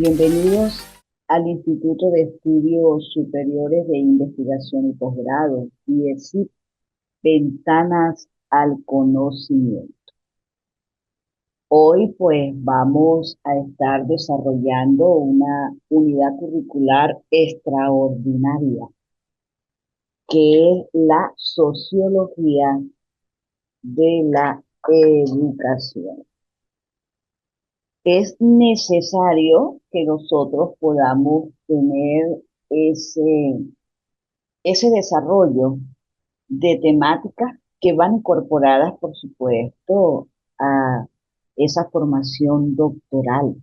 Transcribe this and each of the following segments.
Bienvenidos al Instituto de Estudios Superiores de Investigación y Posgrado, IESIP, Ventanas al Conocimiento. Hoy pues vamos a estar desarrollando una unidad curricular extraordinaria, que es la sociología de la educación. Es necesario que nosotros podamos tener ese, ese desarrollo de temáticas que van incorporadas, por supuesto, a esa formación doctoral,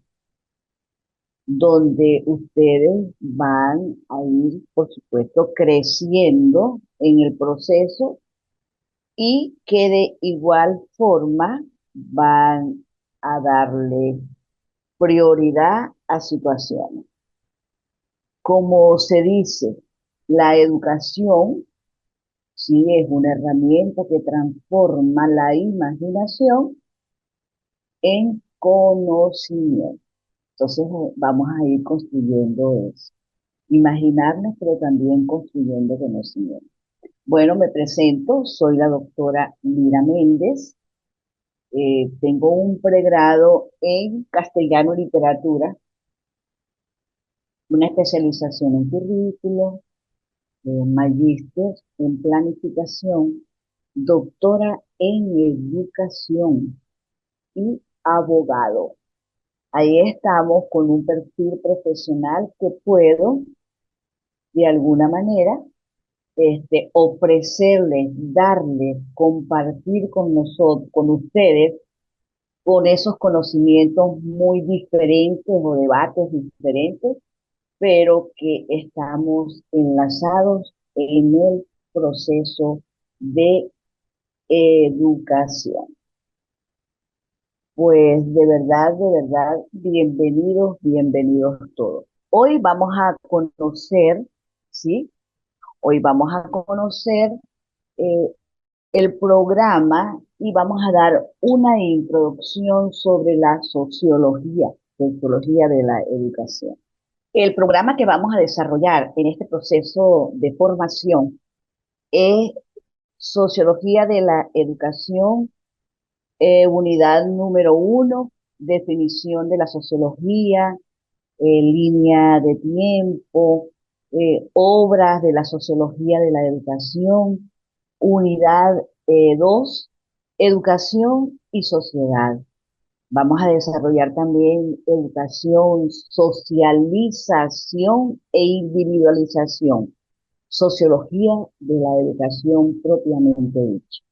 donde ustedes van a ir, por supuesto, creciendo en el proceso y que de igual forma van a darle prioridad a situaciones. Como se dice, la educación sí es una herramienta que transforma la imaginación en conocimiento. Entonces vamos a ir construyendo eso. Imaginarnos, pero también construyendo conocimiento. Bueno, me presento, soy la doctora Lira Méndez. Tengo un pregrado en castellano y literatura, una especialización en currículo, magíster en planificación, doctora en educación y abogado. Ahí estamos con un perfil profesional que puedo, de alguna manera, ofrecerles, darles, compartir con nosotros, con ustedes, con esos conocimientos muy diferentes o debates diferentes, pero que estamos enlazados en el proceso de educación. Pues de verdad, bienvenidos, bienvenidos todos. Hoy vamos a conocer, ¿sí? Hoy vamos a conocer eh, el programa y vamos a dar una introducción sobre la sociología de la educación. El programa que vamos a desarrollar en este proceso de formación es Sociología de la Educación, unidad número 1, definición de la sociología, línea de tiempo, obras de la sociología de la educación, unidad 2, educación y sociedad. Vamos a desarrollar también educación, socialización e individualización, sociología de la educación propiamente dicha.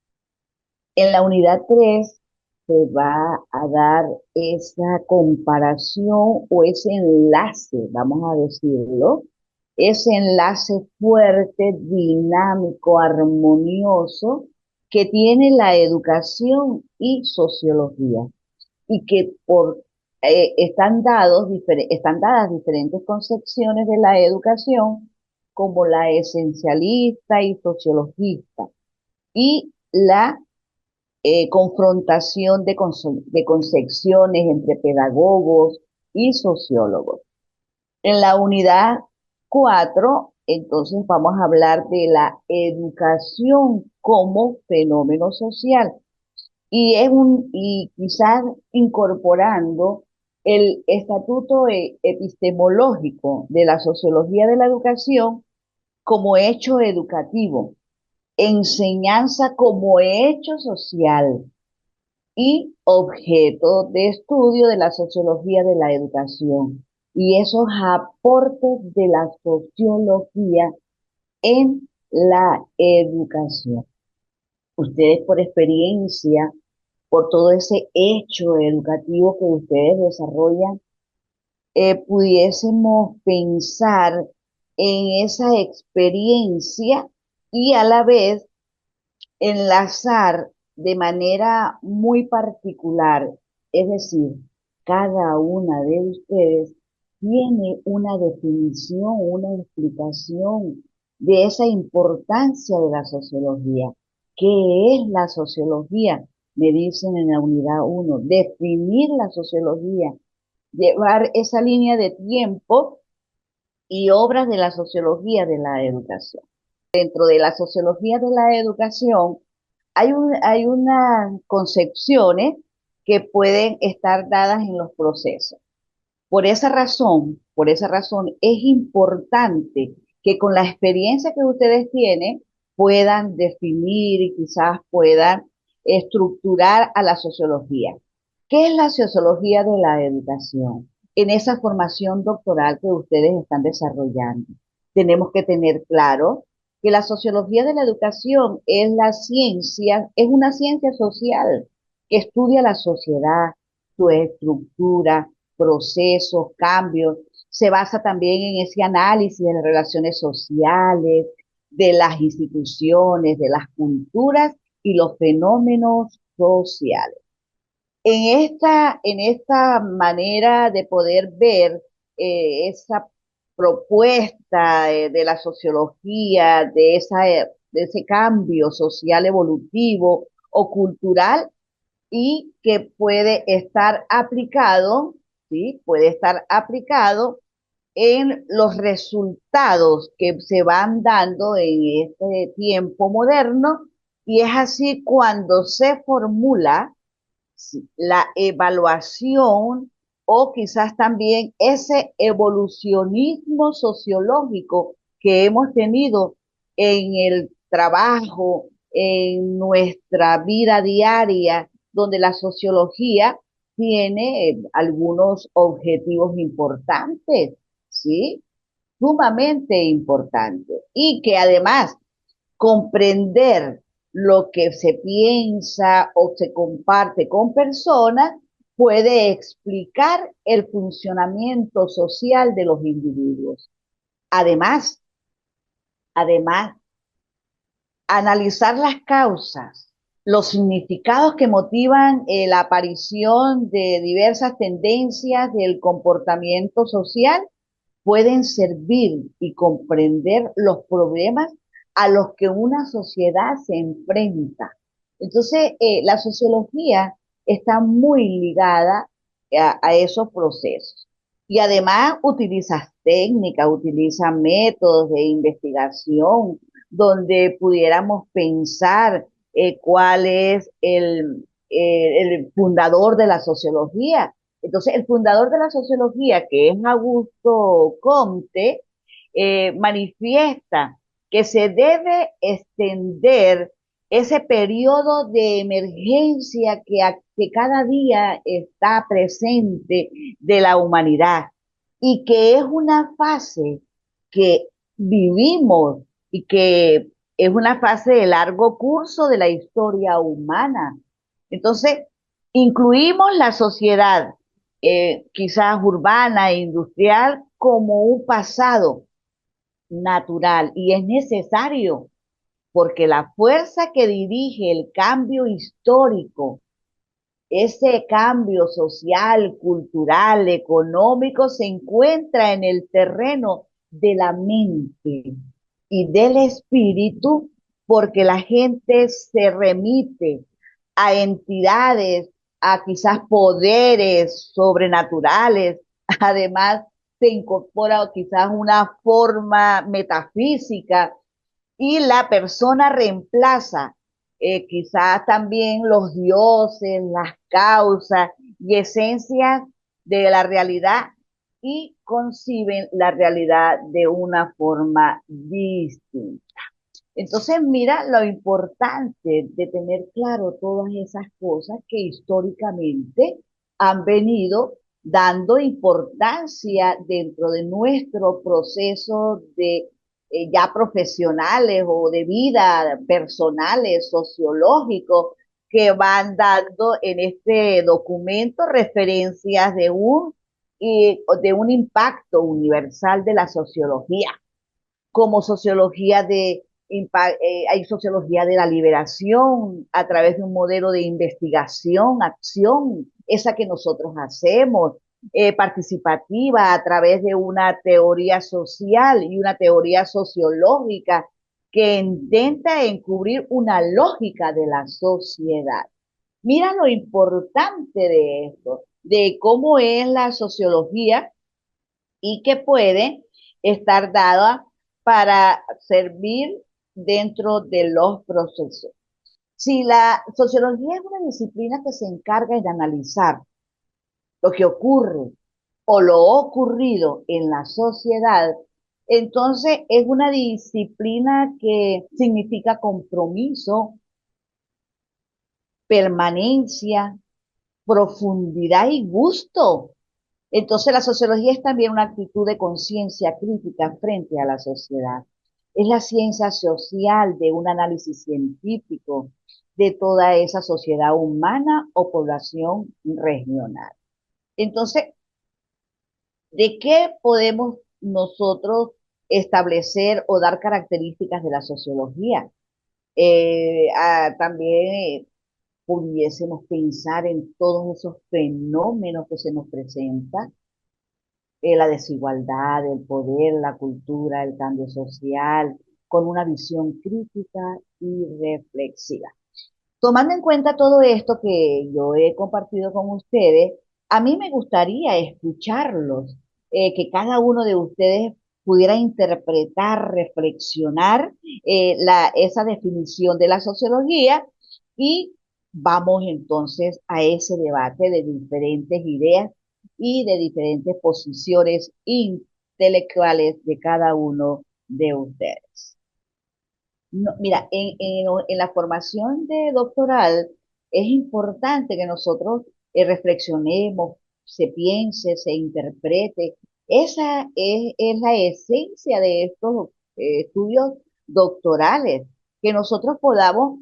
En la unidad 3 se va a dar esa comparación o ese enlace, vamos a decirlo, ese enlace fuerte, dinámico, armonioso que tiene la educación y sociología y que están dadas diferentes concepciones de la educación como la esencialista y sociologista y la confrontación de concepciones entre pedagogos y sociólogos. En la unidad 4, entonces vamos a hablar de la educación como fenómeno social y quizás incorporando el estatuto epistemológico de la sociología de la educación como hecho educativo, enseñanza como hecho social y objeto de estudio de la sociología de la educación y esos aportes de la sociología en la educación. Ustedes por experiencia, por todo ese hecho educativo que ustedes desarrollan, pudiésemos pensar en esa experiencia y a la vez enlazar de manera muy particular, es decir, cada una de ustedes tiene una definición, una explicación de esa importancia de la sociología. ¿Qué es la sociología? Me dicen en la unidad 1, definir la sociología. llevar esa línea de tiempo y obras de la sociología de la educación. Dentro de la sociología de la educación hay unas concepciones que pueden estar dadas en los procesos. Por esa razón es importante que con la experiencia que ustedes tienen puedan definir y quizás puedan estructurar a la sociología. ¿Qué es la sociología de la educación? En esa formación doctoral que ustedes están desarrollando, tenemos que tener claro que la sociología de la educación es la ciencia, es una ciencia social que estudia la sociedad, su estructura, procesos, cambios. Se basa también en ese análisis de las relaciones sociales, de las instituciones, de las culturas y los fenómenos sociales. En esta manera de poder ver esa propuesta de la sociología, de ese cambio social evolutivo o cultural, y que puede estar aplicado, ¿sí? Puede estar aplicado en los resultados que se van dando en este tiempo moderno, y es así cuando se formula, ¿sí?, la evaluación o quizás también ese evolucionismo sociológico que hemos tenido en el trabajo, en nuestra vida diaria, donde la sociología tiene algunos objetivos importantes, ¿sí? Sumamente importantes. Y que además comprender lo que se piensa o se comparte con personas puede explicar el funcionamiento social de los individuos. Además, además, analizar las causas, los significados que motivan la aparición de diversas tendencias del comportamiento social pueden servir y comprender los problemas a los que una sociedad se enfrenta. Entonces, la sociología está muy ligada a esos procesos. Y además utiliza técnicas, utiliza métodos de investigación donde pudiéramos pensar cuál es el fundador de la sociología. Entonces, el fundador de la sociología, que es Augusto Comte, manifiesta que se debe extender ese periodo de emergencia que cada día está presente de la humanidad y que es una fase que vivimos y que es una fase de largo curso de la historia humana. Entonces, incluimos la sociedad, quizás urbana e industrial, como un pasado natural y es necesario porque la fuerza que dirige el cambio histórico, ese cambio social, cultural, económico, se encuentra en el terreno de la mente y del espíritu, porque la gente se remite a entidades, a quizás poderes sobrenaturales, además se incorpora quizás una forma metafísica y la persona reemplaza quizás también los dioses, las causas y esencias de la realidad y conciben la realidad de una forma distinta. Entonces, mira lo importante de tener claro todas esas cosas que históricamente han venido dando importancia dentro de nuestro proceso de ya profesionales o de vida personales, sociológicos, que van dando en este documento referencias de un impacto universal de la sociología, como sociología hay sociología de la liberación a través de un modelo de investigación, acción, esa que nosotros hacemos, participativa a través de una teoría social y una teoría sociológica que intenta encubrir una lógica de la sociedad. Mira lo importante de esto. de cómo es la sociología y que puede estar dada para servir dentro de los procesos. Si la sociología es una disciplina que se encarga de analizar lo que ocurre o lo ocurrido en la sociedad, entonces es una disciplina que significa compromiso, permanencia, profundidad y gusto. Entonces la sociología es también una actitud de conciencia crítica frente a la sociedad. Es la ciencia social de un análisis científico de toda esa sociedad humana o población regional. Entonces, ¿de qué podemos nosotros establecer o dar características de la sociología? También pudiésemos pensar en todos esos fenómenos que se nos presentan, la desigualdad, el poder, la cultura, el cambio social, con una visión crítica y reflexiva. Tomando en cuenta todo esto que yo he compartido con ustedes, a mí me gustaría escucharlos, que cada uno de ustedes pudiera interpretar, reflexionar esa definición de la sociología y vamos entonces a ese debate de diferentes ideas y de diferentes posiciones intelectuales de cada uno de ustedes. No, mira, en la formación de doctoral es importante que nosotros reflexionemos, se piense, se interprete. Esa es la esencia de estos estudios doctorales, que nosotros podamos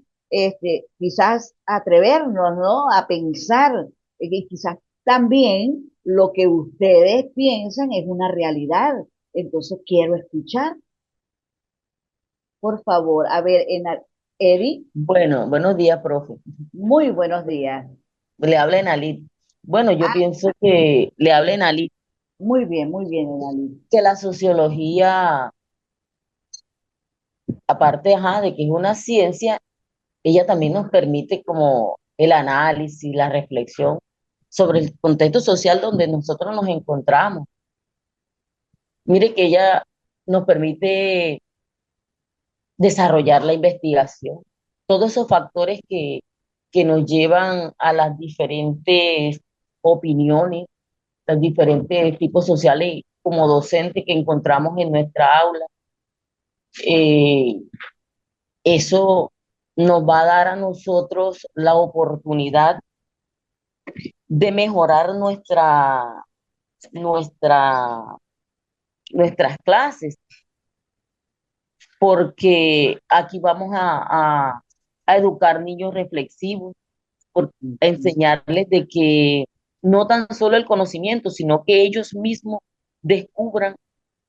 quizás atrevernos, ¿no? A pensar, que quizás también lo que ustedes piensan es una realidad. Entonces quiero escuchar. Por favor, a ver, Eddie, Bueno, buenos días, profe. muy buenos días. Le habla Enalit. Bueno, yo Ah, pienso que le habla Enalit, muy bien, Enali. que la sociología, aparte, ajá, de que es una ciencia, ella también nos permite como el análisis, la reflexión sobre el contexto social donde nosotros nos encontramos. Mire que ella nos permite desarrollar la investigación, todos esos factores que nos llevan a las diferentes opiniones, los diferentes tipos sociales como docentes que encontramos en nuestra aula. Eh, Eso nos va a dar a nosotros la oportunidad de mejorar nuestra, nuestras clases, porque aquí vamos a educar niños reflexivos, a enseñarles de que no tan solo el conocimiento, sino que ellos mismos descubran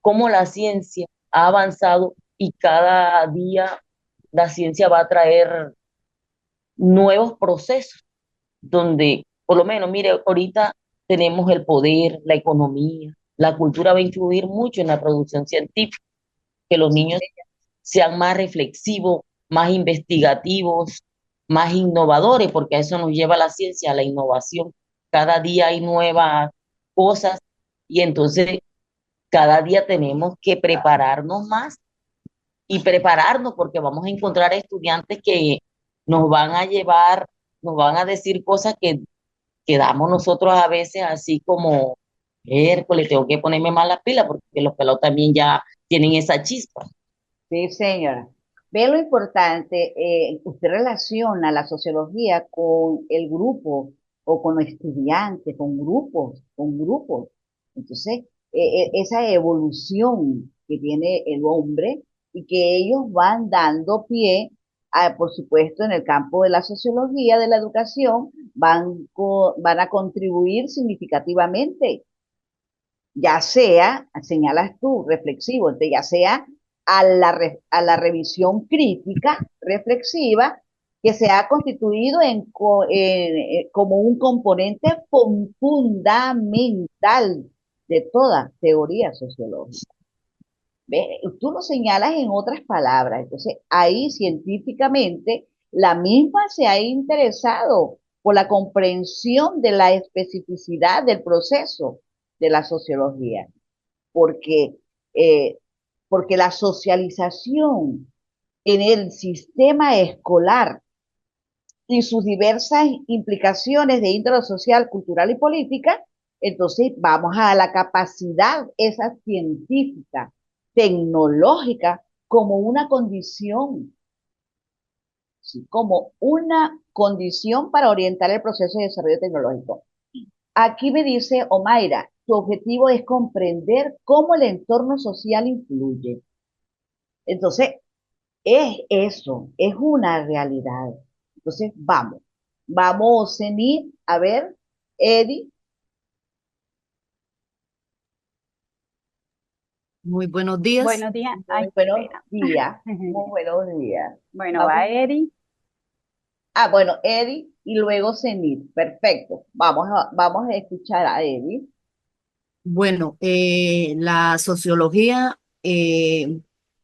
cómo la ciencia ha avanzado y cada día la ciencia va a traer nuevos procesos donde, por lo menos, mire, ahorita tenemos el poder, la economía, la cultura va a influir mucho en la producción científica, que los niños sean más reflexivos, más investigativos, más innovadores, porque a eso nos lleva la ciencia, a la innovación. Cada día hay nuevas cosas y entonces cada día tenemos que prepararnos más y prepararnos porque vamos a encontrar estudiantes que nos van a llevar, nos van a decir cosas que quedamos nosotros a veces así como, Hércules, tengo que ponerme más las pilas porque los pelados también ya tienen esa chispa. Sí, señora. Ve lo importante, usted relaciona la sociología con el grupo o con los estudiantes, con grupos, con grupos. Entonces, esa evolución que tiene el hombre y que ellos van dando pie a, por supuesto, en el campo de la sociología, de la educación, van a contribuir significativamente, ya sea, señalas tú, reflexivo, entonces ya sea a la revisión crítica, reflexiva, que se ha constituido como un componente fundamental de toda teoría sociológica. ¿Ves? Tú lo señalas en otras palabras, entonces ahí científicamente la misma se ha interesado. por la comprensión de la especificidad del proceso de la sociología, porque, eh, porque la socialización en el sistema escolar y sus diversas implicaciones de índole social, cultural y política, entonces vamos a la capacidad esa científica, tecnológica, como una condición, ¿sí? Como una condición para orientar el proceso de desarrollo tecnológico. Aquí me dice Omaira, tu objetivo es comprender cómo el entorno social influye. Entonces, es eso, es una realidad. Entonces, vamos, Zenit, a ver, Eddie, Muy buenos días. Buenos días. Ay, muy qué buenos pena. días, muy buenos días. Bueno, Vamos, va Eri. bueno, Eddie y luego Zenit, perfecto. Vamos a escuchar a Eddie. Bueno, la sociología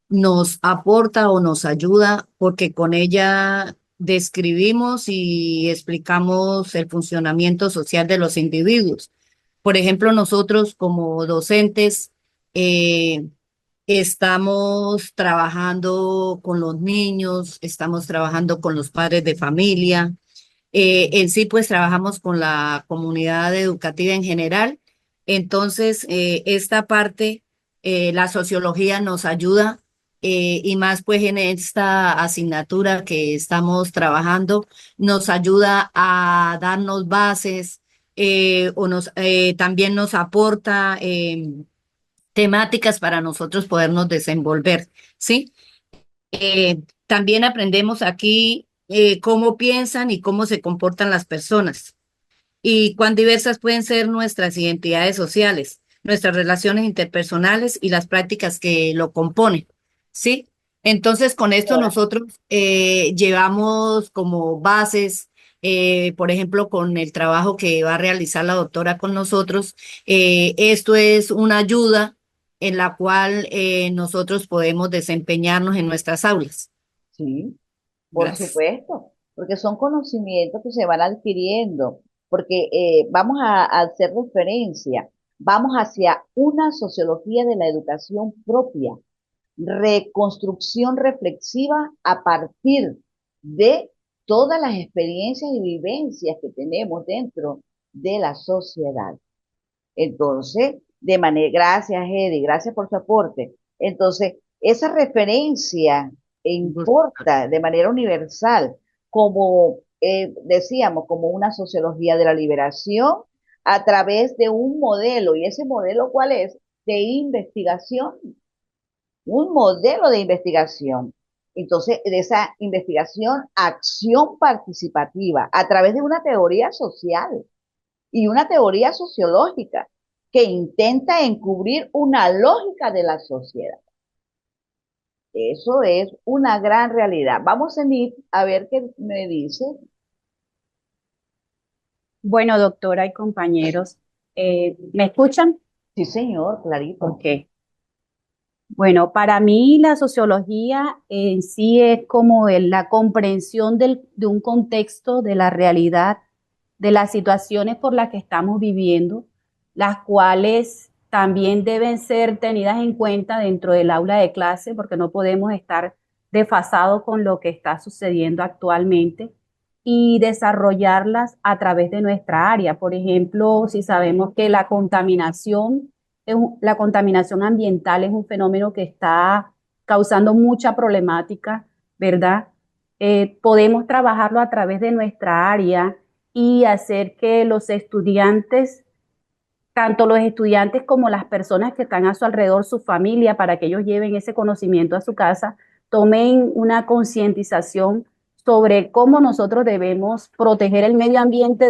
nos aporta o nos ayuda porque con ella describimos y explicamos el funcionamiento social de los individuos. Por ejemplo, nosotros como docentes eh, estamos trabajando con los niños, estamos trabajando con los padres de familia. En sí, pues trabajamos con la comunidad educativa en general. Entonces, esta parte, la sociología nos ayuda y más pues en esta asignatura que estamos trabajando, nos ayuda a darnos bases o también nos aporta temáticas para nosotros podernos desenvolver, ¿sí? También aprendemos aquí cómo piensan y cómo se comportan las personas y cuán diversas pueden ser nuestras identidades sociales, nuestras relaciones interpersonales y las prácticas que lo componen, ¿sí? Entonces, con esto Ahora, nosotros llevamos como bases, por ejemplo, con el trabajo que va a realizar la doctora con nosotros, esto es una ayuda en la cual nosotros podemos desempeñarnos en nuestras aulas. sí, por Gracias. supuesto, porque son conocimientos que se van adquiriendo, porque a hacer referencia, vamos hacia una sociología de la educación propia, reconstrucción reflexiva a partir de todas las experiencias y vivencias que tenemos dentro de la sociedad. Entonces, gracias Eddie, gracias por su aporte. Entonces, esa referencia importa de manera universal, como decíamos, como una sociología de la liberación a través de un modelo. ¿Y ese modelo cuál es? De investigación, un modelo de investigación. Entonces, de esa investigación, acción participativa a través de una teoría social y una teoría sociológica que intenta encubrir una lógica de la sociedad. Eso es una gran realidad. Vamos a ver qué me dice. Bueno, doctora y compañeros, ¿me escuchan? Sí, señor, clarito. Ok. Bueno, para mí la sociología en sí es como la comprensión de un contexto, de la realidad, de las situaciones por las que estamos viviendo, las cuales también deben ser tenidas en cuenta dentro del aula de clase, porque no podemos estar desfasados con lo que está sucediendo actualmente y desarrollarlas a través de nuestra área. Por ejemplo, si sabemos que la contaminación ambiental es un fenómeno que está causando mucha problemática, ¿verdad? Podemos trabajarlo a través de nuestra área y hacer que los estudiantes, tanto los estudiantes como las personas que están a su alrededor, su familia, para que ellos lleven ese conocimiento a su casa, tomen una concientización sobre cómo nosotros debemos proteger el medio ambiente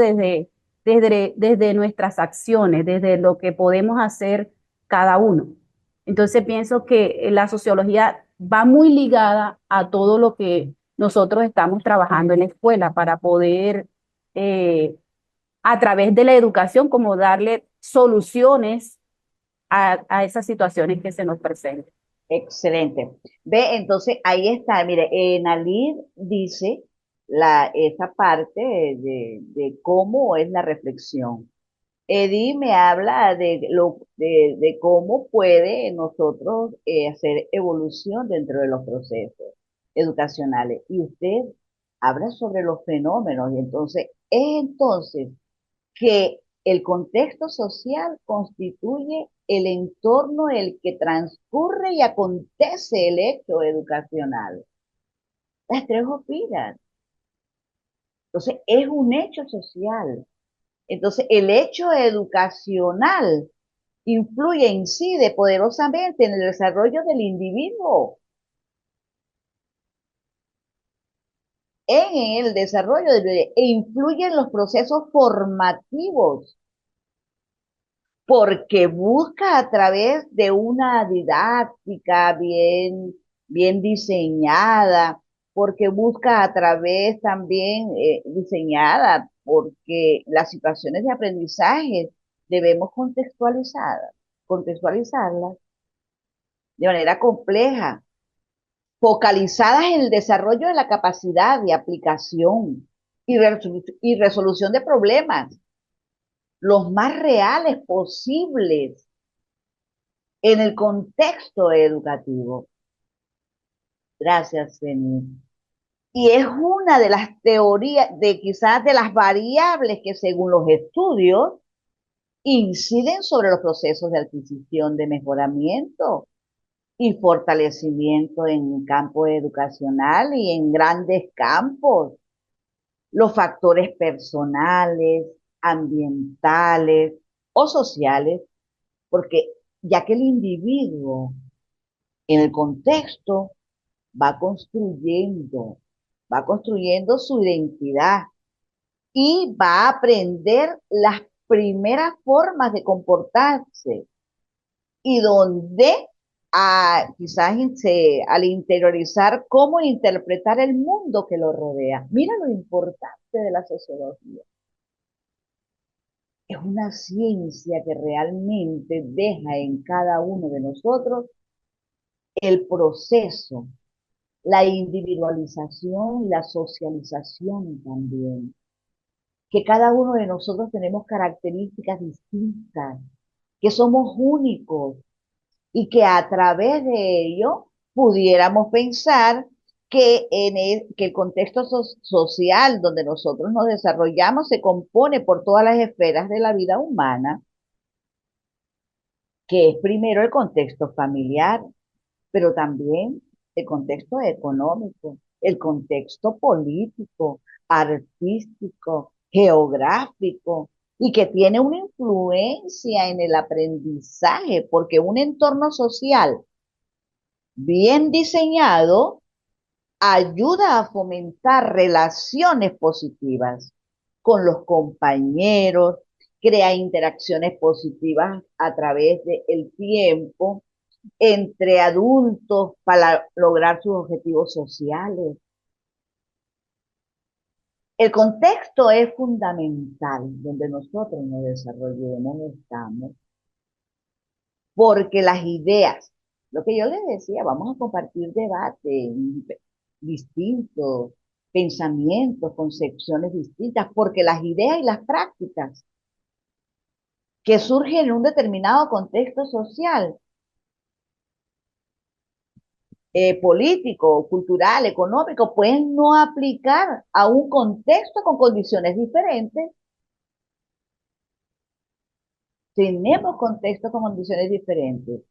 desde nuestras acciones, desde lo que podemos hacer cada uno. Entonces pienso que la sociología va muy ligada a todo lo que nosotros estamos trabajando en la escuela para poder eh, a través de la educación, como darle soluciones a esas situaciones que se nos presentan. Excelente. Ve, entonces ahí está. Mire, Nalid dice esa parte de cómo es la reflexión. Eddie me habla de cómo puede nosotros hacer evolución dentro de los procesos educacionales. Y usted habla sobre los fenómenos, y entonces que el contexto social constituye el entorno en el que transcurre y acontece el hecho educacional. Las tres opinan. Entonces, es un hecho social. Entonces, el hecho educacional influye, incide poderosamente en el desarrollo del individuo, en el desarrollo e influye en los procesos formativos, porque busca a través de una didáctica bien diseñada, porque busca a través también diseñada, porque las situaciones de aprendizaje debemos contextualizarlas de manera compleja, focalizadas en el desarrollo de la capacidad de aplicación y resolución de problemas, los más reales posibles en el contexto educativo. Gracias, Denis. Y es una de las teorías, de quizás de las variables que según los estudios inciden sobre los procesos de adquisición de mejoramiento y fortalecimiento en campo educacional y en grandes campos. Los factores personales, ambientales o sociales, porque ya que el individuo en el contexto va construyendo, va construyendo su identidad y va a aprender las primeras formas de comportarse y donde quizás al interiorizar cómo interpretar el mundo que lo rodea. Mira lo importante de la sociología. Es una ciencia que realmente deja en cada uno de nosotros el proceso, la individualización y la socialización también. Que cada uno de nosotros tenemos características distintas, que somos únicos y que a través de ello pudiéramos pensar que el contexto social donde nosotros nos desarrollamos se compone por todas las esferas de la vida humana, que es primero el contexto familiar, pero también el contexto económico, el contexto político, artístico, geográfico, y que tiene una influencia en el aprendizaje, porque un entorno social bien diseñado ayuda a fomentar relaciones positivas con los compañeros, crea interacciones positivas a través del tiempo entre adultos para lograr sus objetivos sociales. El contexto es fundamental donde nosotros nos desarrollemos, estamos, porque las ideas, lo que yo les decía, vamos a compartir debates distintos, pensamientos, concepciones distintas, porque las ideas y las prácticas que surgen en un determinado contexto social, político, cultural, económico, pueden no aplicar a un contexto con condiciones diferentes. Tenemos contextos con condiciones diferentes,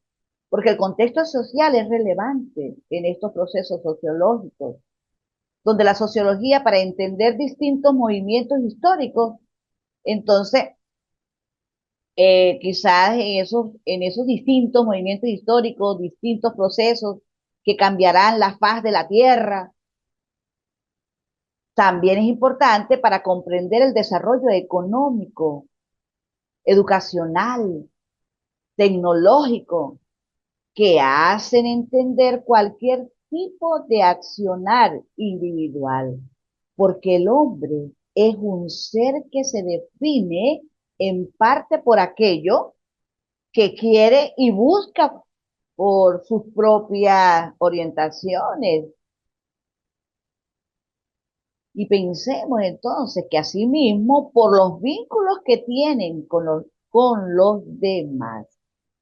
porque el contexto social es relevante en estos procesos sociológicos, donde la sociología, para entender distintos movimientos históricos, entonces, quizás en esos distintos movimientos históricos, distintos procesos que cambiarán la faz de la tierra, también es importante para comprender el desarrollo económico, educacional, tecnológico, que hacen entender cualquier tipo de accionar individual, porque el hombre es un ser que se define en parte por aquello que quiere y busca por sus propias orientaciones. Y pensemos entonces que asimismo, por los vínculos que tienen con los demás,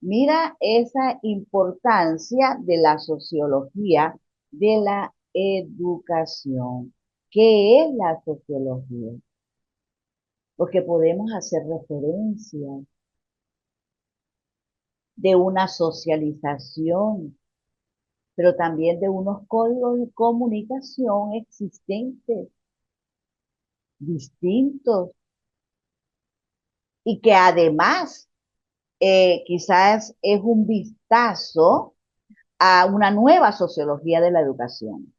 mira esa importancia de la sociología de la educación. ¿Qué es la sociología? Porque podemos hacer referencia de una socialización, pero también de unos códigos de comunicación existentes, distintos, y que además quizás es un vistazo a una nueva sociología de la educación.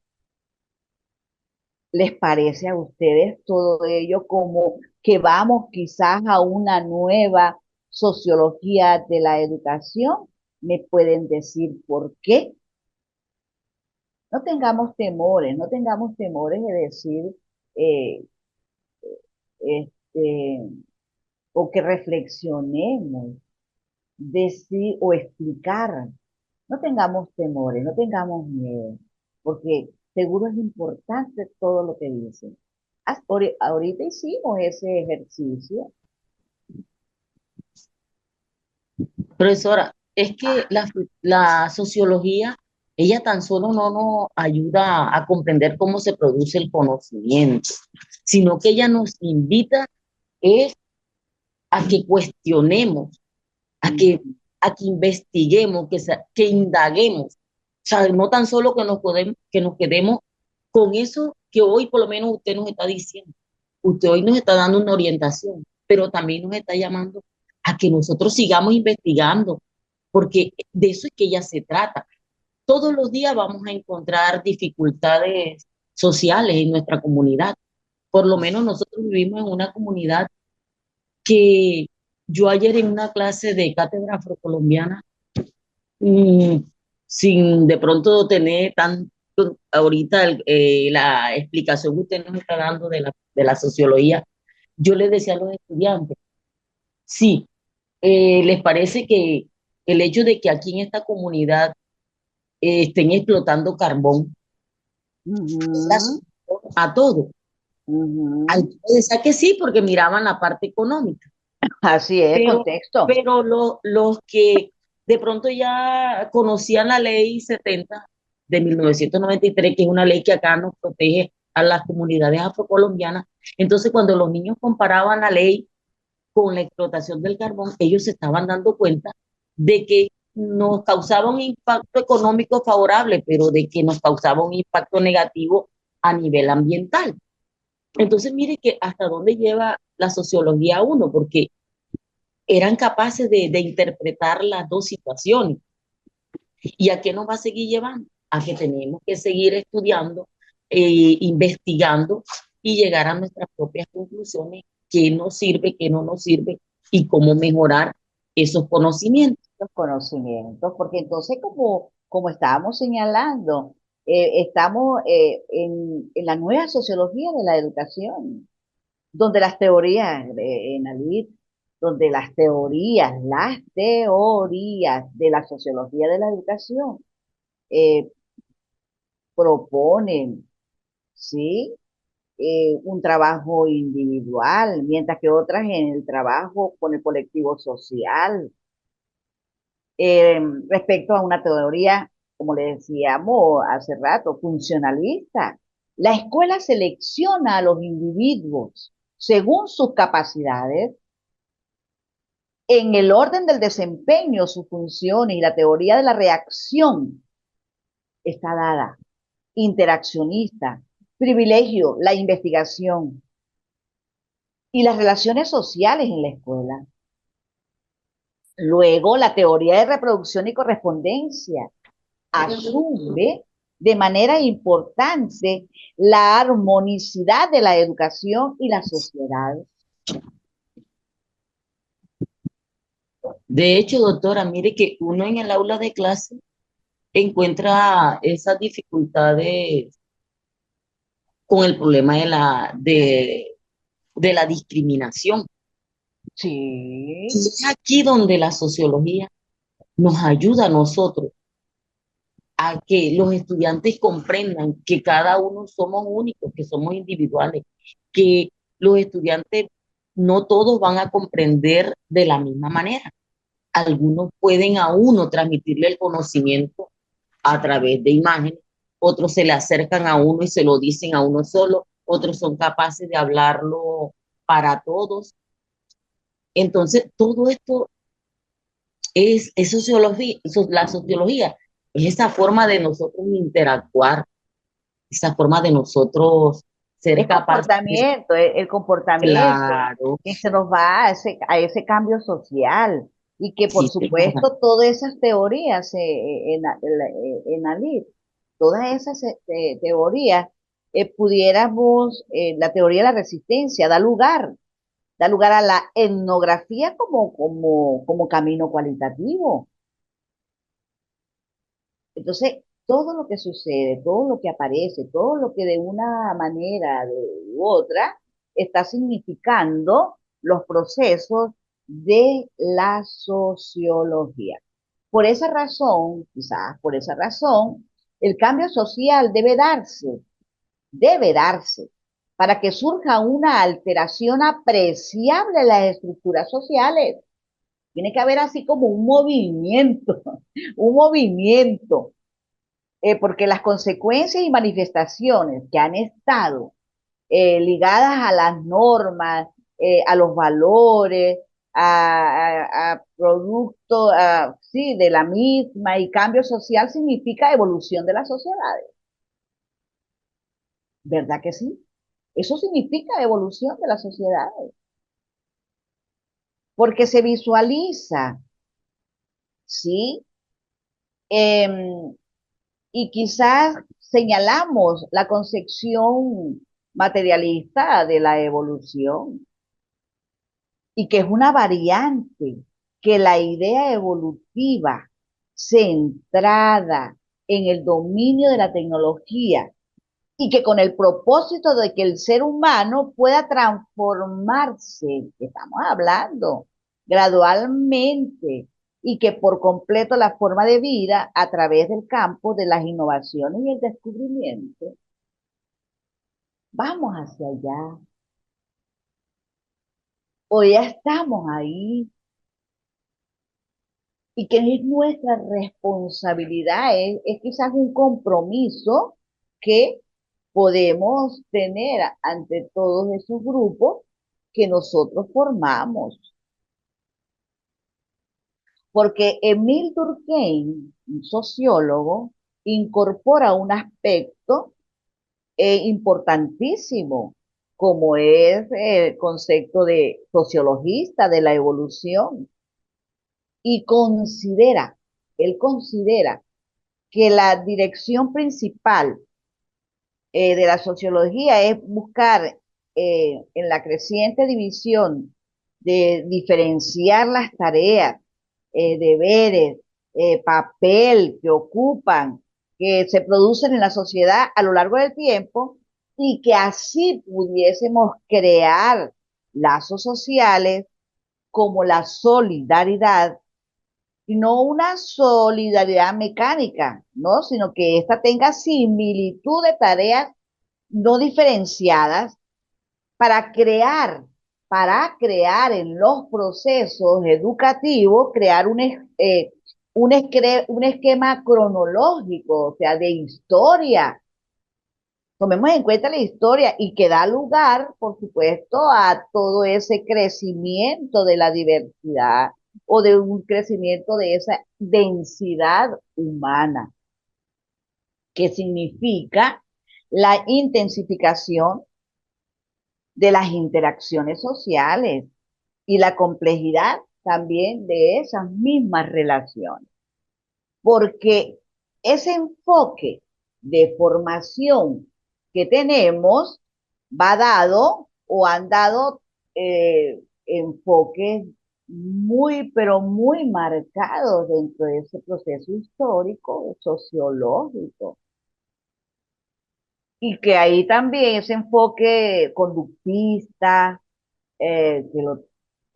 ¿Les parece a ustedes todo ello como que vamos quizás a una nueva sociología de la educación? ¿Me pueden decir por qué? No tengamos temores de decir eh, este, o que reflexionemos, decir o explicar. No tengamos temores, no tengamos miedo, porque seguro es importante todo lo que dicen. Ahorita hicimos ese ejercicio. Profesora, es que la sociología, ella tan solo no nos ayuda a comprender cómo se produce el conocimiento, sino que ella nos invita es a que cuestionemos, a que, a que investiguemos, que indaguemos. O sea, no tan solo que nos quedemos con eso que hoy por lo menos usted nos está diciendo. Usted hoy nos está dando una orientación, pero también nos está llamando a que nosotros sigamos investigando, porque de eso es que ya se trata. Todos los días vamos a encontrar dificultades sociales en nuestra comunidad. Por lo menos nosotros vivimos en una comunidad que yo ayer en una clase de cátedra afrocolombiana, mm, sin de pronto tener tanto ahorita la explicación que usted nos está dando de la sociología, yo les decía a los estudiantes, sí, ¿les parece que el hecho de que aquí en esta comunidad estén explotando carbón la Ujú, solución a todo? ujú. Algunos decían que sí, porque miraban la parte económica. Así es, Pero, contexto. pero los que de pronto ya conocían la ley 70 de 1993, que es una ley que acá nos protege a las comunidades afrocolombianas, entonces cuando los niños comparaban la ley con la explotación del carbón, ellos se estaban dando cuenta de que nos causaba un impacto económico favorable, pero de que nos causaba un impacto negativo a nivel ambiental. Entonces, mire que hasta dónde lleva la sociología a uno, porque eran capaces de interpretar las dos situaciones. ¿Y a qué nos va a seguir llevando? A que tenemos que seguir estudiando, investigando y llegar a nuestras propias conclusiones, qué nos sirve, qué no nos sirve y cómo mejorar esos conocimientos. Los conocimientos, porque entonces como estábamos señalando, estamos en la nueva sociología de la educación, donde las teorías, Nalit, donde las teorías de la sociología de la educación eh, proponen, ¿sí? Un trabajo individual, mientras que otras en el trabajo con el colectivo social. Respecto a una teoría, como le decíamos hace rato, funcionalista. La escuela selecciona a los individuos según sus capacidades en el orden del desempeño, sus funciones y la teoría de la reacción está dada. Interaccionista, privilegio, la investigación y las relaciones sociales en la escuela. Luego, la teoría de reproducción y correspondencia asume de manera importante la armonicidad de la educación y la sociedad. De hecho, doctora, mire que uno en el aula de clase encuentra esas dificultades con el problema de la discriminación. Sí, Y es aquí donde la sociología nos ayuda a nosotros a que los estudiantes comprendan que cada uno somos únicos, que somos individuales, que los estudiantes no todos van a comprender de la misma manera. Algunos pueden a uno transmitirle el conocimiento a través de imágenes, otros se le acercan a uno y se lo dicen a uno solo, otros son capaces de hablarlo para todos. Entonces, todo esto es sociología, la sociología es esa forma de nosotros interactuar, esa forma de nosotros ser Es capaces de, comportamiento, el comportamiento claro, que se nos va a ese cambio social y que por sí, señora, supuesto todas esas teorías en ALIT, todas esas teorías pudiéramos, la teoría de la resistencia da lugar a la etnografía como camino cualitativo. Entonces, todo lo que sucede, todo lo que aparece, todo lo que de una manera u otra está significando los procesos de la sociología. Por esa razón, quizás por esa razón, el cambio social debe darse, para que surja una alteración apreciable en las estructuras sociales. Tiene que haber así como un movimiento, un movimiento porque las consecuencias y manifestaciones que han estado ligadas a las normas, a los valores, a producto, sí, de la misma y cambio social significa evolución de las sociedades, ¿verdad que sí? Eso significa evolución de las sociedades, porque se visualiza, ¿sí? Em, y quizás señalamos la concepción materialista de la evolución y que es una variante, que la idea evolutiva centrada en el dominio de la tecnología y que con el propósito de que el ser humano pueda transformarse, que estamos hablando, gradualmente y que por completo la forma de vida a través del campo de las innovaciones y el descubrimiento, vamos hacia allá. O ya estamos ahí y que es nuestra responsabilidad, es quizás un compromiso que podemos tener ante todos esos grupos que nosotros formamos. Porque Emil Durkheim, un sociólogo, incorpora un aspecto importantísimo, como es el concepto de sociologista de la evolución, y él considera que la dirección principal de la sociología es buscar en la creciente división de diferenciar las tareas, deberes, papel que ocupan, que se producen en la sociedad a lo largo del tiempo y que así pudiésemos crear lazos sociales como la solidaridad y no una solidaridad mecánica, ¿no? Sino que ésta tenga similitud de tareas no diferenciadas para crear, para crear en los procesos educativos, crear un esquema cronológico, o sea, de historia. Tomemos en cuenta la historia y que da lugar, por supuesto, a todo ese crecimiento de la diversidad o de un crecimiento de esa densidad humana, que significa la intensificación de las interacciones sociales y la complejidad también de esas mismas relaciones. Porque ese enfoque de formación que tenemos va dado o han dado enfoques muy, pero muy marcados dentro de ese proceso histórico, sociológico. Y que ahí también ese enfoque conductista, que lo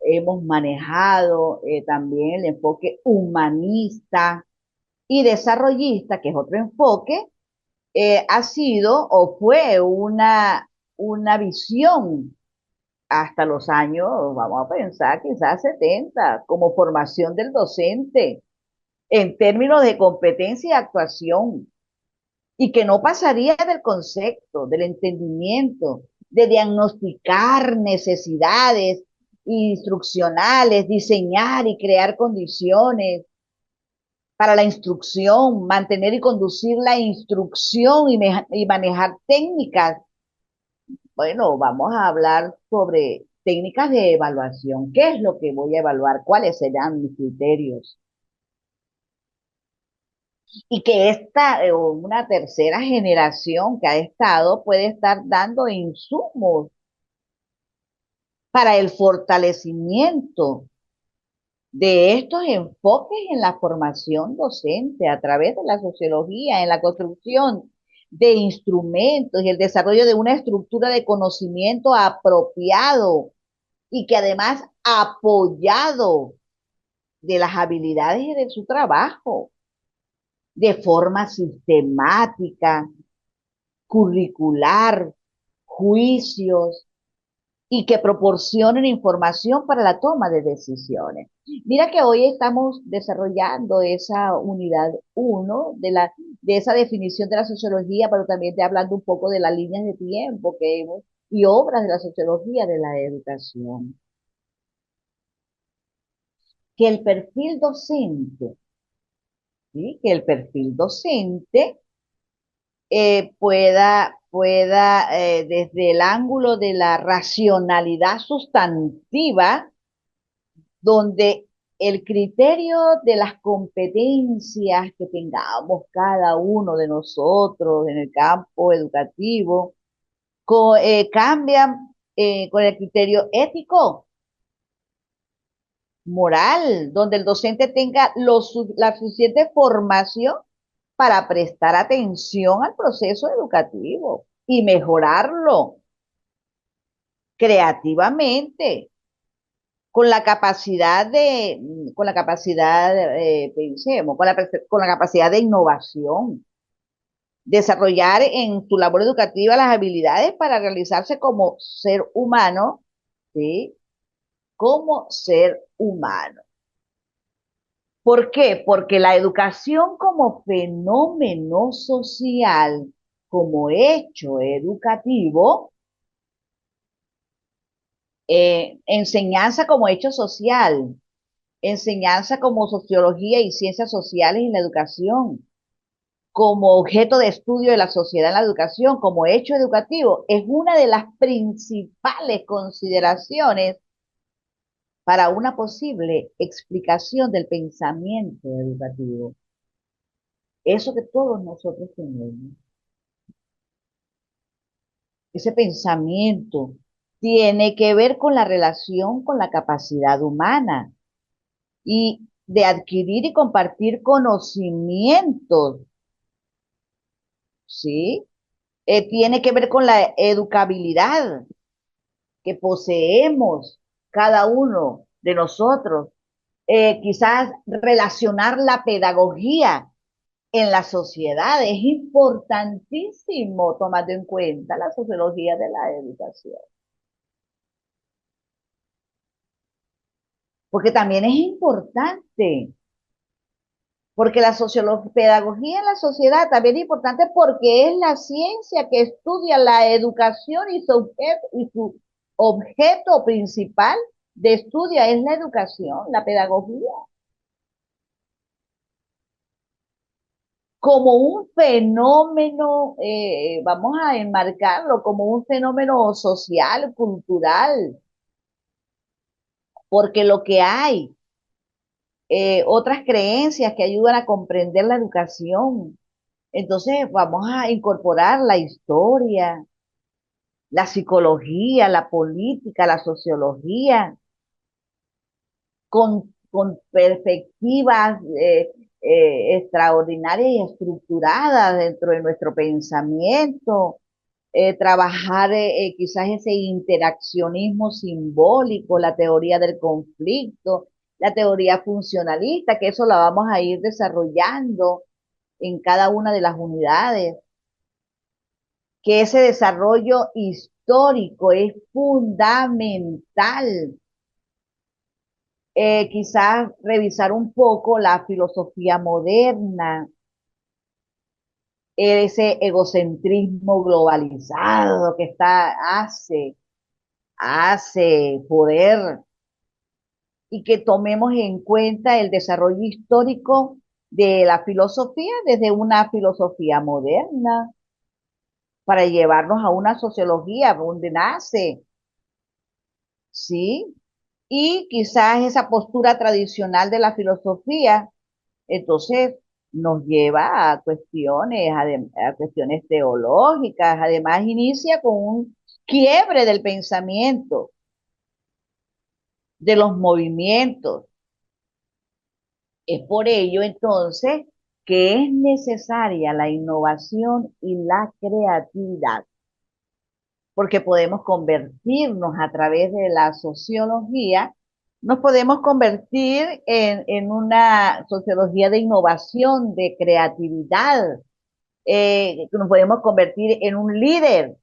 hemos manejado, también el enfoque humanista, Y desarrollista, que es otro enfoque, ha sido o fue una visión hasta los años, vamos a pensar, quizás 70, como formación del docente en términos de competencia y actuación, y que no pasaría del concepto, del entendimiento, de diagnosticar necesidades instruccionales, diseñar y crear condiciones para la instrucción, mantener y conducir la instrucción y manejar técnicas. Bueno, vamos a hablar sobre técnicas de evaluación. ¿Qué es lo que voy a evaluar? ¿Cuáles serán mis criterios? Y que una tercera generación que ha estado puede estar dando insumos para el fortalecimiento de estos enfoques en la formación docente a través de la sociología, en la construcción de instrumentos y el desarrollo de una estructura de conocimiento apropiado y que además apoyado de las habilidades y de su trabajo de forma sistemática, curricular, juicios y que proporcionen información para la toma de decisiones. Mira que hoy estamos desarrollando esa unidad uno de esa definición de la sociología, pero también te hablando un poco de las líneas de tiempo que hemos y obras de la sociología de la educación. Que el perfil docente, ¿sí? Que el perfil docente pueda desde el ángulo de la racionalidad sustantiva, donde el criterio de las competencias que tengamos cada uno de nosotros en el campo educativo cambian con el criterio ético, moral, donde el docente tenga la suficiente formación para prestar atención al proceso educativo y mejorarlo creativamente, con la capacidad, pensemos, con la capacidad de innovación, desarrollar en tu labor educativa las habilidades para realizarse como ser humano, ¿sí? Como ser humano. ¿Por qué? Porque la educación como fenómeno social, como hecho educativo, enseñanza como hecho social, enseñanza como sociología y ciencias sociales en la educación, como objeto de estudio de la sociedad en la educación, como hecho educativo, es una de las principales consideraciones para una posible explicación del pensamiento educativo. Eso que todos nosotros tenemos, ese pensamiento, tiene que ver con la relación con la capacidad humana y de adquirir y compartir conocimientos, ¿sí? Tiene que ver con la educabilidad que poseemos cada uno de nosotros. Quizás relacionar la pedagogía en la sociedad es importantísimo tomando en cuenta la sociología de la educación. Porque también es importante, porque la pedagogía en la sociedad también es importante porque es la ciencia que estudia la educación y su objeto principal de estudio es la educación, la pedagogía, como un fenómeno, vamos a enmarcarlo como un fenómeno social, cultural, porque lo que hay otras creencias que ayudan a comprender la educación. Entonces vamos a incorporar la historia, la psicología, la política, la sociología, con perspectivas extraordinarias y estructuradas dentro de nuestro pensamiento, trabajar quizás ese interaccionismo simbólico, la teoría del conflicto, la teoría funcionalista, que eso la vamos a ir desarrollando en cada una de las unidades, que ese desarrollo histórico es fundamental. Quizás revisar un poco la filosofía moderna, ese egocentrismo globalizado que hace poder, y que tomemos en cuenta el desarrollo histórico de la filosofía desde una filosofía moderna para llevarnos a una sociología donde nace, ¿sí? Y quizás esa postura tradicional de la filosofía, entonces nos lleva a a cuestiones teológicas, además inicia con un quiebre del pensamiento, de los movimientos. Es por ello entonces que es necesaria la innovación y la creatividad, porque podemos convertirnos a través de la sociología, nos podemos convertir en una sociología de innovación, de creatividad, nos podemos convertir en un líder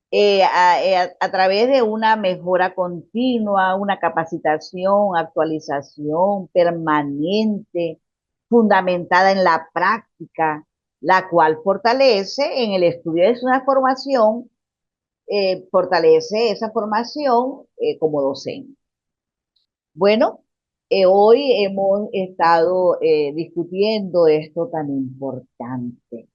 a través de una mejora continua, una capacitación, actualización permanente, fundamentada en la práctica, la cual fortalece en el estudio de una formación, fortalece esa formación como docente. Bueno, hoy hemos estado discutiendo esto tan importante.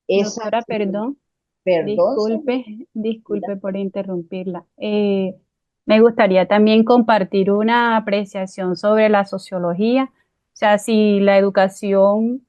Esa, Doctora, perdón, perdón, señora. disculpe por interrumpirla. Me gustaría también compartir una apreciación sobre la sociología. O sea, si la educación,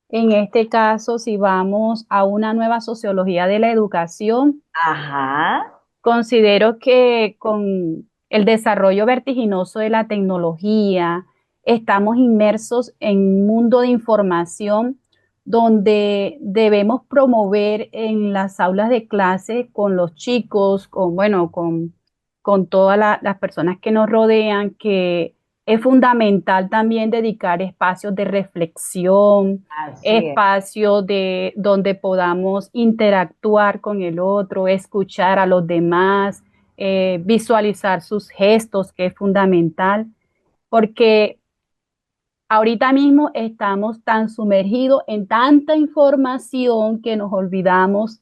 en este caso, si vamos a una nueva sociología de la educación, Ajá, considero que con el desarrollo vertiginoso de la tecnología, estamos inmersos en un mundo de información donde debemos promover en las aulas de clase con los chicos, con todas las personas que nos rodean, que es fundamental también dedicar espacios de reflexión, así es. espacio de donde podamos interactuar con el otro, escuchar a los demás, visualizar sus gestos, que es fundamental, porque ahorita mismo estamos tan sumergidos en tanta información que nos olvidamos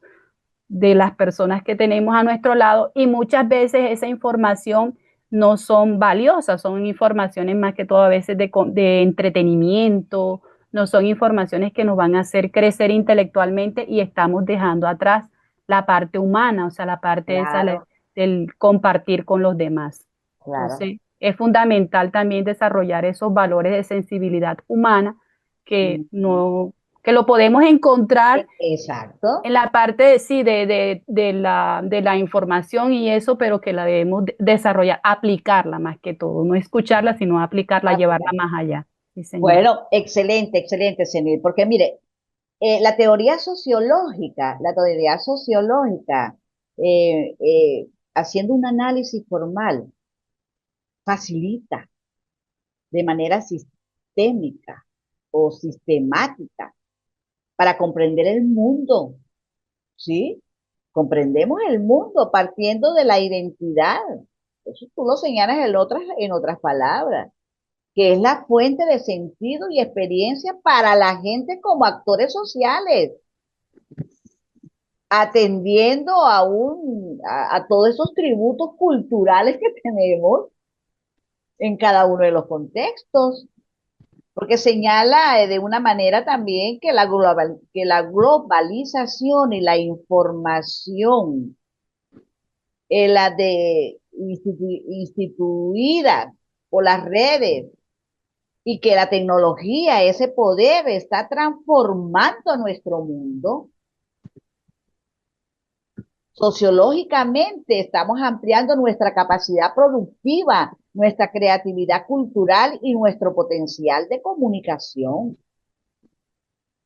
de las personas que tenemos a nuestro lado y muchas veces esa información no son valiosas, son informaciones más que todo a veces de entretenimiento, no son informaciones que nos van a hacer crecer intelectualmente y estamos dejando atrás la parte humana, o sea, la parte esa Claro, del compartir con los demás. claro. Entonces, es fundamental también desarrollar esos valores de sensibilidad humana que Ujú. no, que lo podemos encontrar Exacto. en la parte de, sí, de la información y eso, pero que la debemos desarrollar, aplicarla más que todo, no escucharla, sino aplicarla, llevarla más allá. Sí, señor. Bueno, excelente, excelente, Senil, porque mire, la teoría sociológica, haciendo un análisis formal, facilita de manera sistémica o sistemática para comprender el mundo, ¿sí? Comprendemos el mundo partiendo de la identidad. Eso tú lo señalas en otras palabras, que es la fuente de sentido y experiencia para la gente como actores sociales, atendiendo a todos esos tributos culturales que tenemos en cada uno de los contextos, porque señala de una manera también que que la globalización y la información, la de instituida por las redes, y que la tecnología, ese poder, está transformando nuestro mundo. Sociológicamente estamos ampliando nuestra capacidad productiva, nuestra creatividad cultural y nuestro potencial de comunicación.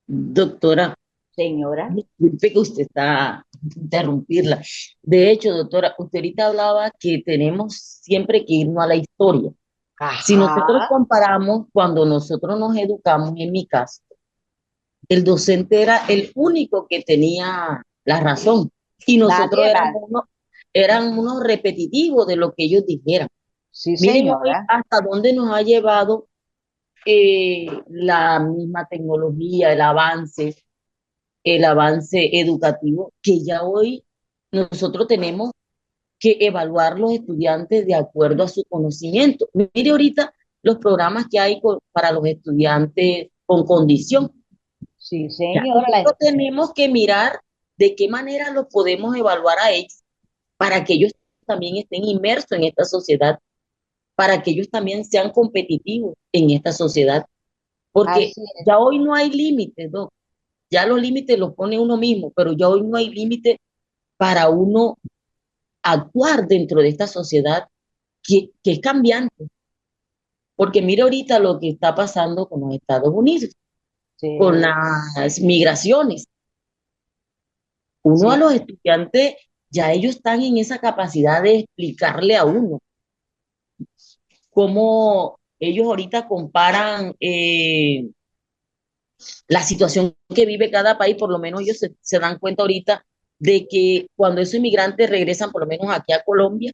Doctora, Señora, disculpe que usted está interrumpirla. De hecho, doctora, usted ahorita hablaba que tenemos siempre que irnos a la historia. Si nosotros Ajá, comparamos cuando nosotros nos educamos, en mi caso, el docente era el único que tenía la razón y nosotros nadie más. eran unos repetitivos de lo que ellos dijeran. Sí, Miren hoy señora. hasta dónde nos ha llevado la misma tecnología, el avance educativo, que ya hoy nosotros tenemos que evaluar los estudiantes de acuerdo a su conocimiento. Mire ahorita los programas que hay para los estudiantes con condición. Sí, Ya señora. nosotros tenemos que mirar de qué manera los podemos evaluar a ellos para que ellos también estén inmersos en esta sociedad, para que ellos también sean competitivos en esta sociedad. Porque Así es. ya hoy no hay límites, ¿no? Ya los límites los pone uno mismo, pero ya hoy no hay límites para uno actuar dentro de esta sociedad que es cambiante. Porque mira ahorita lo que está pasando con los Estados Unidos, con Sí, las migraciones. Uno a sí. los estudiantes, ya ellos están en esa capacidad de explicarle a uno cómo ellos ahorita comparan la situación que vive cada país, por lo menos ellos se dan cuenta ahorita de que cuando esos inmigrantes regresan, por lo menos aquí a Colombia,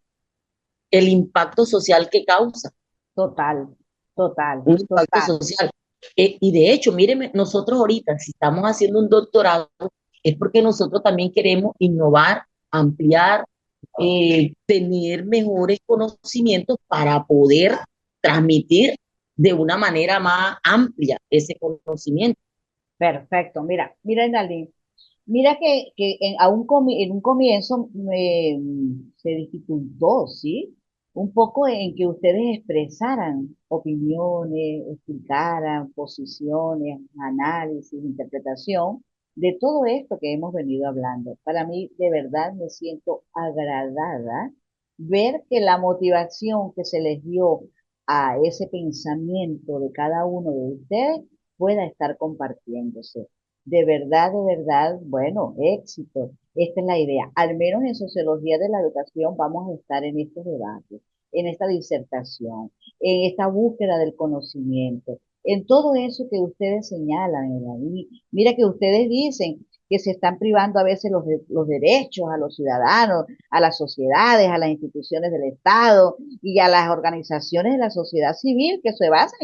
el impacto social que causa, Total, total, un impacto total. social. Y de hecho, míreme, nosotros ahorita, si estamos haciendo un doctorado, es porque nosotros también queremos innovar, ampliar, tener mejores conocimientos para poder transmitir de una manera más amplia ese conocimiento. Perfecto. Mira, mira, Nalí. Mira que en un comienzo se dificultó, ¿sí? Un poco en que ustedes expresaran opiniones, explicaran posiciones, análisis, interpretación de todo esto que hemos venido hablando. Para mí, de verdad, me siento agradada ver que la motivación que se les dio a ese pensamiento de cada uno de ustedes pueda estar compartiéndose. De verdad, bueno, éxito. Esta es la idea. Al menos en sociología de la educación vamos a estar en estos debates, en esta disertación, en esta búsqueda del conocimiento, en todo eso que ustedes señalan, Melanie. Mira que ustedes dicen que se están privando a veces los derechos a los ciudadanos, a las sociedades, a las instituciones del Estado y a las organizaciones de la sociedad civil que se basan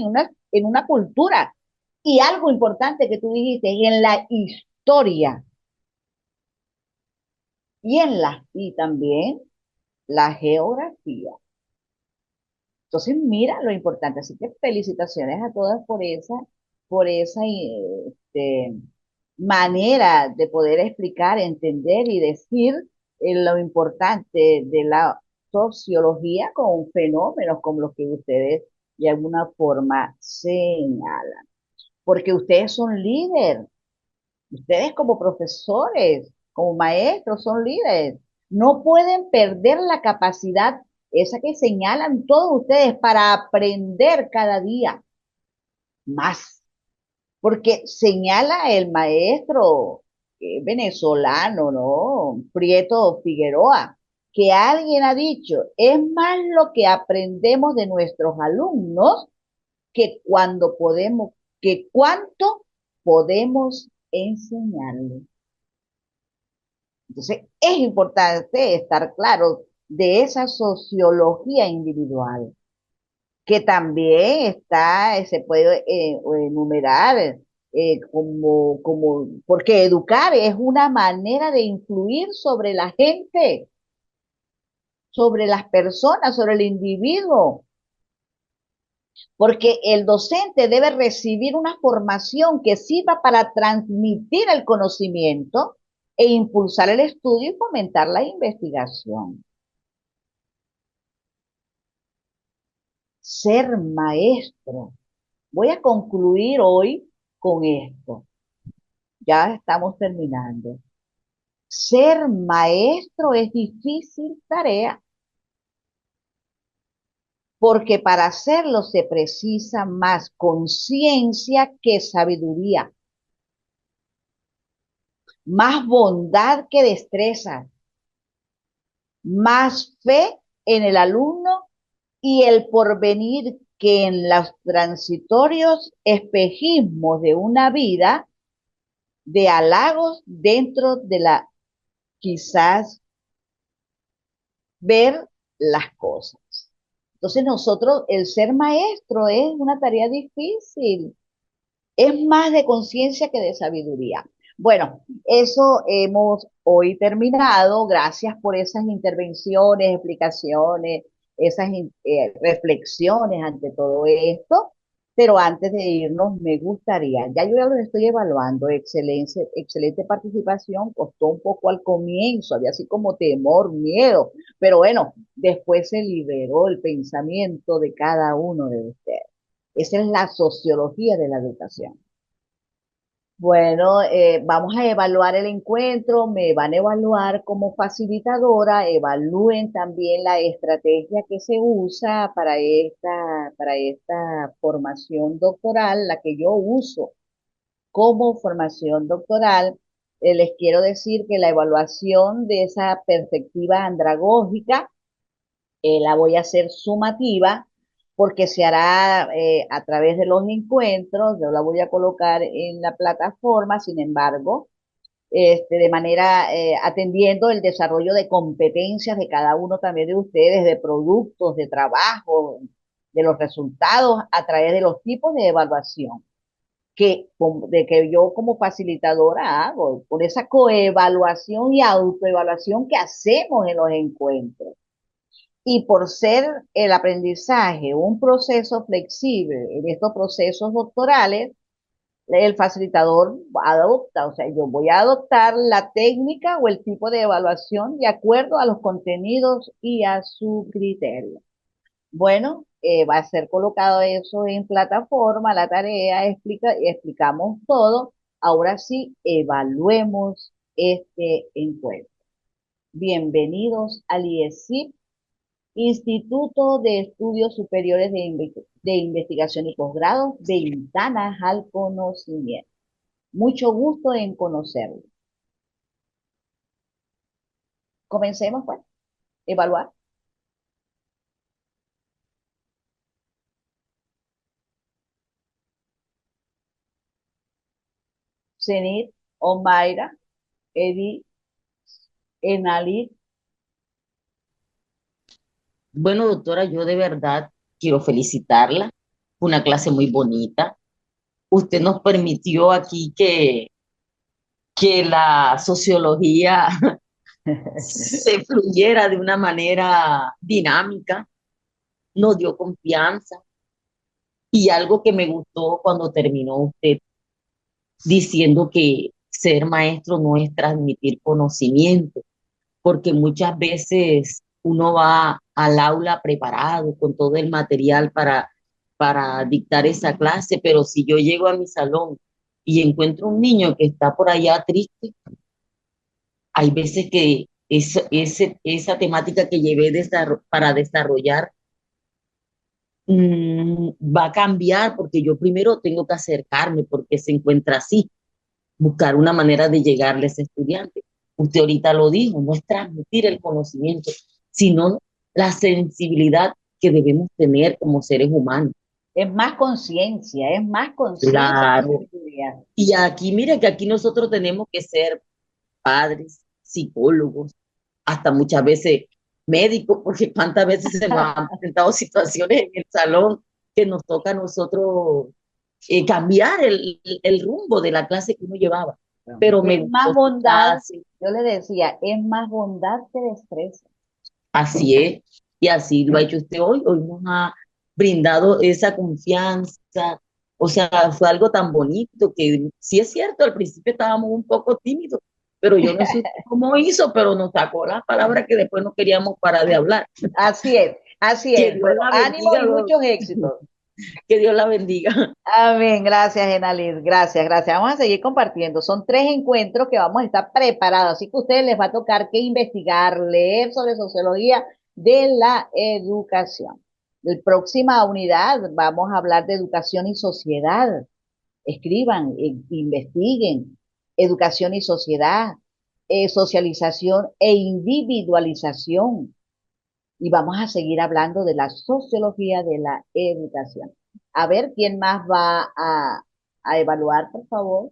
en una cultura y algo importante que tú dijiste, en la historia y también la geografía. Entonces, mira lo importante. Así que felicitaciones a todas por esa manera de poder explicar, entender y decir lo importante de la sociología con fenómenos como los que ustedes de alguna forma señalan. Porque ustedes son líderes. Ustedes como profesores, como maestros, son líderes. No pueden perder la capacidad, esa que señalan todos ustedes, para aprender cada día más. Porque señala el maestro venezolano, ¿no? Prieto Figueroa, que alguien ha dicho, es más lo que aprendemos de nuestros alumnos que cuando podemos, que cuánto podemos enseñarles. Entonces, es importante estar claro de esa sociología individual, que también está, se puede enumerar porque educar es una manera de influir sobre la gente, sobre las personas, sobre el individuo, porque el docente debe recibir una formación que sirva para transmitir el conocimiento e impulsar el estudio y fomentar la investigación. Ser maestro. Voy a concluir hoy con esto. Ya estamos terminando. Ser maestro es difícil tarea, porque para hacerlo se precisa más conciencia que sabiduría. más bondad que destreza, más fe en el alumno y el porvenir que en los transitorios espejismos de una vida de halagos dentro de la quizás ver las cosas. Entonces nosotros, el ser maestro es una tarea difícil, es más de conciencia que de sabiduría. Bueno, eso hemos hoy terminado. Gracias por esas intervenciones, explicaciones, esas reflexiones ante todo esto. Pero antes de irnos, me gustaría, ya yo ya lo estoy evaluando, excelente, excelente participación, costó un poco al comienzo, había así como temor, miedo, pero bueno, después se liberó el pensamiento de cada uno de ustedes. Esa es la sociología de la educación. Bueno, vamos a evaluar el encuentro, me van a evaluar como facilitadora, evalúen también la estrategia que se usa para esta formación doctoral, la que yo uso como formación doctoral. Les quiero decir que la evaluación de esa perspectiva andragógica la voy a hacer sumativa porque se hará a través de los encuentros, yo la voy a colocar en la plataforma, sin embargo, de manera atendiendo el desarrollo de competencias de cada uno también de ustedes, de productos, de trabajo, de los resultados a través de los tipos de evaluación que yo como facilitadora hago, por esa coevaluación y autoevaluación que hacemos en los encuentros. Y por ser el aprendizaje un proceso flexible en estos procesos doctorales, el facilitador adopta, o sea, yo voy a adoptar la técnica o el tipo de evaluación de acuerdo a los contenidos y a su criterio. Bueno, va a ser colocado eso en plataforma, la tarea, explicamos todo. Ahora sí, evaluemos este encuentro. Bienvenidos al IESIP, Instituto de Estudios Superiores de Investigación y Posgrado, Ventanas al Conocimiento. Mucho gusto en conocerlo. Comencemos, pues, evaluar. Zenit, Omaira, Edi, Enalit. Bueno, doctora, yo de verdad quiero felicitarla. Fue una clase muy bonita. Usted nos permitió aquí que la sociología se fluyera de una manera dinámica, nos dio confianza y algo que me gustó cuando terminó usted diciendo que ser maestro no es transmitir conocimiento, porque muchas veces uno va al aula preparado con todo el material para dictar esa clase, pero si yo llego a mi salón y encuentro un niño que está por allá triste, hay veces que esa temática que llevé para desarrollar va a cambiar porque yo primero tengo que acercarme porque se encuentra así, buscar una manera de llegarle a ese estudiante. Usted ahorita lo dijo, no es transmitir el conocimiento, sino la sensibilidad que debemos tener como seres humanos. Es más conciencia, es más conciencia. Claro. Y aquí, mire que aquí nosotros tenemos que ser padres, psicólogos, hasta muchas veces médicos, porque cuántas veces se nos han presentado situaciones en el salón que nos toca a nosotros cambiar el rumbo de la clase que uno llevaba. Pero me Es más gustó bondad, yo le decía, es más bondad que destreza. así es, y así lo ha hecho usted hoy. Hoy nos ha brindado esa confianza. O sea, fue algo tan bonito que sí es cierto, al principio estábamos un poco tímidos, pero yo no sé cómo hizo, pero nos sacó las palabras que después no queríamos parar de hablar. Así es, así Que es. Dios Bueno, la ánimo bendiga, y muchos éxitos. que Dios la bendiga. Amén, gracias, Enalir, gracias, gracias. Vamos a seguir compartiendo. Son 3 encuentros que vamos a estar preparados, así que a ustedes les va a tocar que investigar, leer sobre sociología de la educación. La próxima unidad vamos a hablar de educación y sociedad. Escriban, investiguen. educación y sociedad, socialización e individualización. Y vamos a seguir hablando de la sociología de la educación. A ver, ¿quién más va a evaluar, por favor?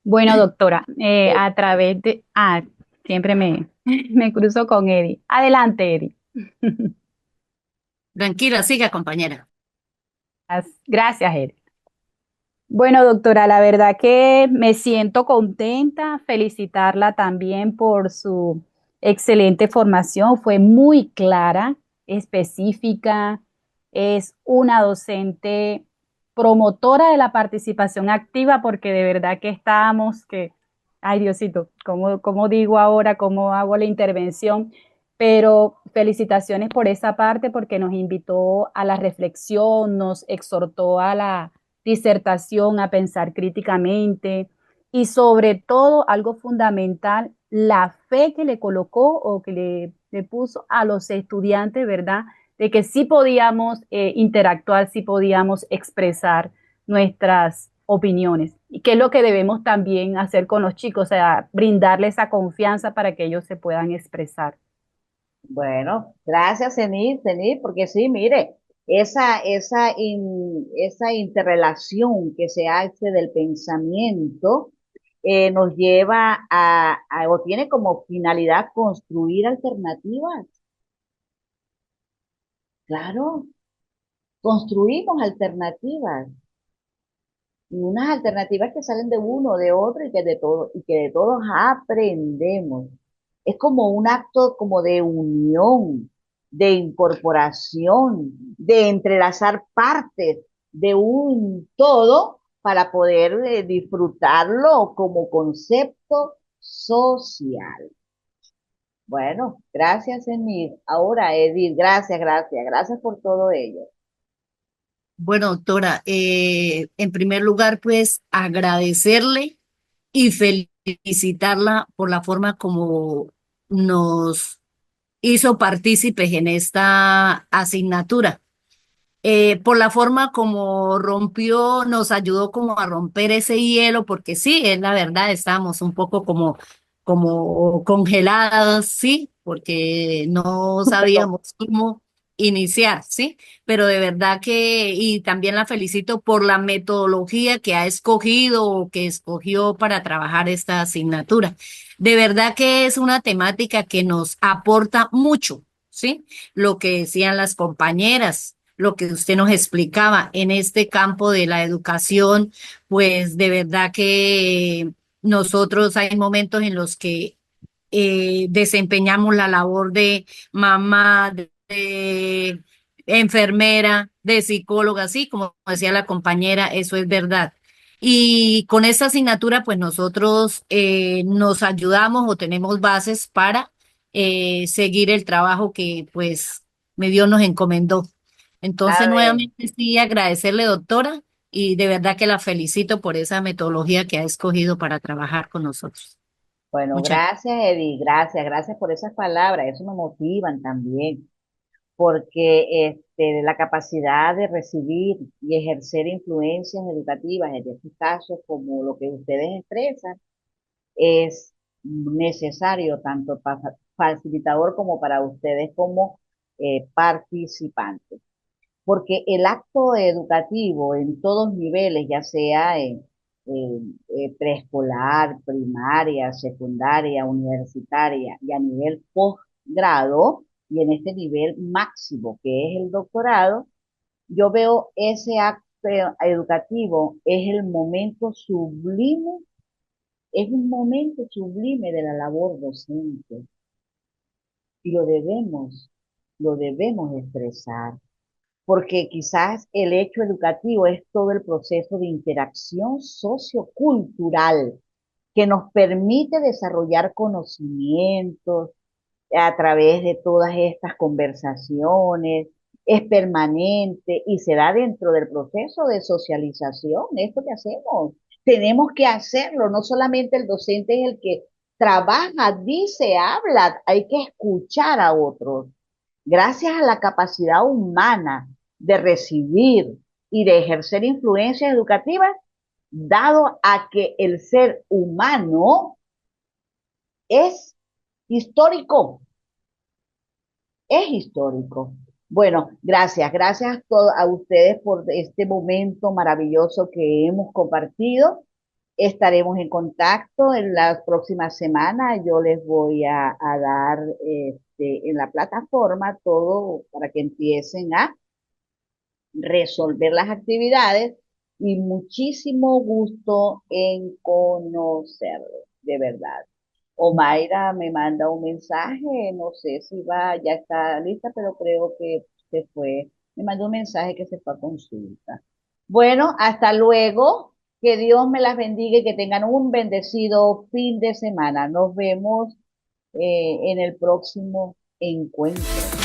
Bueno, doctora, Eh, a través de... siempre me cruzo con Eddie. Adelante, Eddie. Tranquila, siga, compañera. Gracias, Eddie. Bueno, doctora, la verdad que me siento contenta, felicitarla también por su excelente formación. Fue muy clara, específica, es una docente promotora de la participación activa porque de verdad que estábamos que, ay Diosito, ¿cómo digo ahora, cómo hago la intervención? Pero felicitaciones por esa parte porque nos invitó a la reflexión, nos exhortó a la disertación, a pensar críticamente y sobre todo algo fundamental, la fe que le colocó o que le puso a los estudiantes, ¿verdad? De que sí podíamos interactuar, sí podíamos expresar nuestras opiniones. Y qué es lo que debemos también hacer con los chicos, o sea, brindarles esa confianza para que ellos se puedan expresar. Bueno, gracias, Zenith, porque sí, mire, esa interrelación que se hace del pensamiento nos lleva o tiene como finalidad construir alternativas. Claro, construimos alternativas, y unas alternativas que salen de uno, de otro y que de todo, y que de todos aprendemos. Es como un acto como de unión, de incorporación, de entrelazar partes de un todo para poder disfrutarlo como concepto social. Bueno, gracias, Enid. Ahora, Edith, gracias por todo ello. Bueno, doctora, en primer lugar, pues agradecerle y felicitarla por la forma como nos hizo partícipes en esta asignatura. Por la forma como rompió, nos ayudó como a romper ese hielo, porque sí, es la verdad, estábamos un poco como congeladas, sí, porque no Pero, sabíamos cómo iniciar, sí, pero de verdad que, y también la felicito por la metodología que ha escogido o que escogió para trabajar esta asignatura. De verdad que es una temática que nos aporta mucho, sí, lo que decían las compañeras, lo que usted nos explicaba en este campo de la educación, pues de verdad que nosotros hay momentos en los que desempeñamos la labor de mamá, de enfermera, de psicóloga, así como decía la compañera, eso es verdad. Y con esta asignatura, pues nosotros nos ayudamos o tenemos bases para seguir el trabajo que pues Dios nos encomendó. a Entonces, ver. nuevamente sí, agradecerle, doctora, y de verdad que la felicito por esa metodología que ha escogido para trabajar con nosotros. Bueno, Muchas gracias, Eddie, gracias por esas palabras, eso me motivan también, porque la capacidad de recibir y ejercer influencias educativas, en este caso, como lo que ustedes expresan, es necesario tanto para facilitador como para ustedes como participantes, porque el acto educativo en todos niveles, ya sea en preescolar, primaria, secundaria, universitaria y a nivel posgrado, y en este nivel máximo que es el doctorado, yo veo ese acto educativo es el momento sublime, es un momento sublime de la labor docente y lo debemos expresar porque quizás el hecho educativo es todo el proceso de interacción sociocultural que nos permite desarrollar conocimientos a través de todas estas conversaciones, es permanente y se da dentro del proceso de socialización, esto que hacemos. Tenemos que hacerlo, no solamente el docente es el que trabaja, dice, habla, hay que escuchar a otros. Gracias a la capacidad humana de recibir y de ejercer influencias educativas, dado a que el ser humano es histórico, es histórico. Bueno, gracias a ustedes por este momento maravilloso que hemos compartido. Estaremos en contacto en las próximas semanas. Yo les voy a dar en la plataforma todo para que empiecen a resolver las actividades y muchísimo gusto en conocerlos, de verdad. Omaira me manda un mensaje, no sé si ya está lista, pero creo que se fue. Me mandó un mensaje que se fue a consulta. Bueno, hasta luego. Que Dios me las bendiga y que tengan un bendecido fin de semana. Nos vemos en el próximo encuentro.